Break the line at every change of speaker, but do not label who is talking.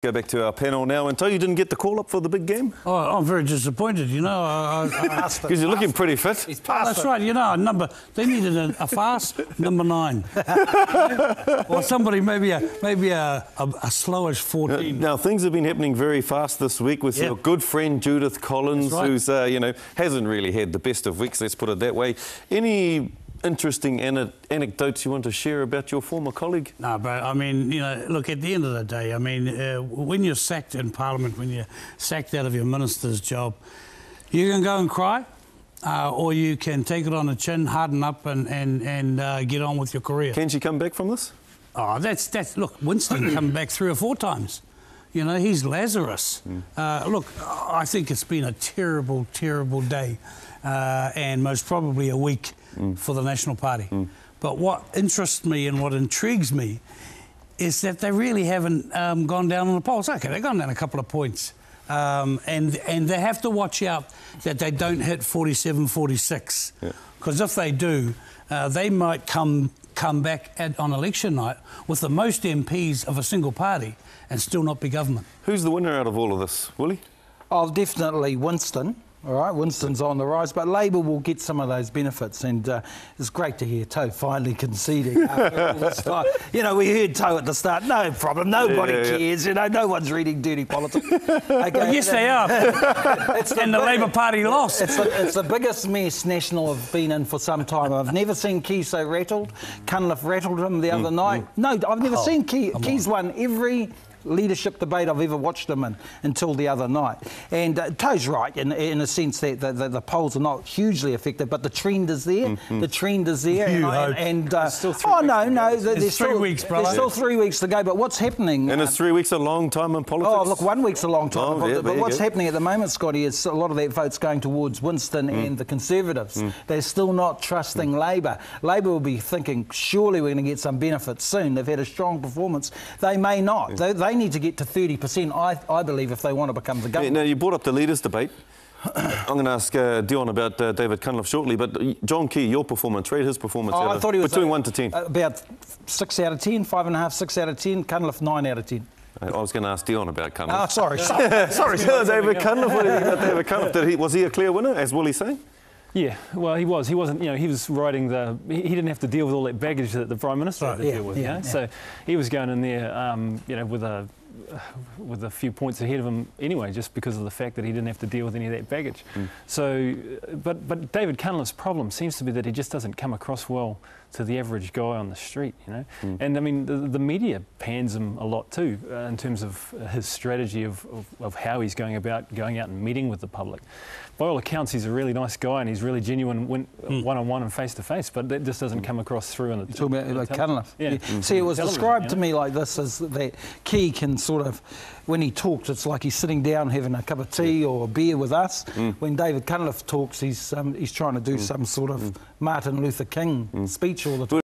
Go back to our panel now. And you didn't get the call-up for the big game?
Oh, I'm very disappointed, you know.
Because you're looking pretty fit.
That's right, you know, they needed a fast number 9. Or somebody, maybe a slowish 14.
Now, things have been happening very fast this week with your good friend Judith Collins, who's, hasn't really had the best of weeks, let's put it that way. Any interesting anecdotes you want to share about your former colleague?
No, but I mean, you know, look, at the end of the day, I mean, when you're sacked in Parliament, when you're sacked out of your minister's job, you can go and cry, or you can take it on the chin, harden up and get on with your career.
Can she come back from this?
Oh, that's look, Winston come back 3 or 4 times. You know, he's Lazarus. Look, I think it's been a terrible, terrible day, and most probably a week for the National Party. But what interests me and what intrigues me is that they really haven't gone down on the polls. Okay, they've gone down a couple of points. And they have to watch out that they don't hit 47, 46. Because if they do, they might come back on election night with the most MPs of a single party and still not be government.
Who's the winner out of all of this, Willie?
Oh, definitely Winston. All right, Winston's on the rise, but Labor will get some of those benefits, and it's great to hear Toe finally conceding after all this time. You know, we heard Toe at the start, no problem, nobody cares, you know, no one's reading dirty politics. Okay,
well, yes, they are. And the Labor Party lost.
It's the biggest mess National have been in for some time. I've never seen Key so rattled. Cunliffe rattled him the other night. No, I've never seen Key. Key's won every leadership debate I've ever watched him in until the other night. And Toe's right in a sense that the polls are not hugely affected, but the trend is there. The trend is there.
There's still 3
weeks
no,
there's
3 weeks, brother.
There's still 3 weeks to go, but what's happening...
And is 3 weeks a long time in politics?
Oh, look, 1 week's a long time. But what's happening at the moment, Scotty, is a lot of that vote's going towards Winston and the Conservatives. They're still not trusting Labor. Labor will be thinking, surely we're going to get some benefits soon. They've had a strong performance. They may not. They need to get to 30%, I believe, if they want to become the government.
Now, you brought up the leaders' debate. I'm going to ask Dion about David Cunliffe shortly, but John Key, your performance, rate his performance
I thought he was
between 1 to 10.
About 6 out of 10, 5.5, 6 out of 10. Cunliffe, 9 out of 10.
I was going to ask Dion about Cunliffe.
Oh, sorry.
David Cunliffe, what did you think about David Cunliffe? Was he a clear winner, as Willie's saying?
Yeah, well, he was. He wasn't, you know, he was riding he didn't have to deal with all that baggage that the Prime Minister had to deal with, you know. So he was going in there, you know, with a few points ahead of him anyway, just because of the fact that he didn't have to deal with any of that baggage. So, but David Cunliffe's problem seems to be that he just doesn't come across well to the average guy on the street, you know. And I mean, the media pans him a lot too, in terms of his strategy of how he's going about going out and meeting with the public. By all accounts, he's a really nice guy and he's really genuine one-on-one and face-to-face, but that just doesn't come across through on the...
You're talking about like Cunliffe?
Yeah.
See, it was described to me like this, as that Key can sort of, when he talks, it's like he's sitting down having a cup of tea or a beer with us. When David Cunliffe talks, he's trying to do some sort of Martin Luther King speech all the time.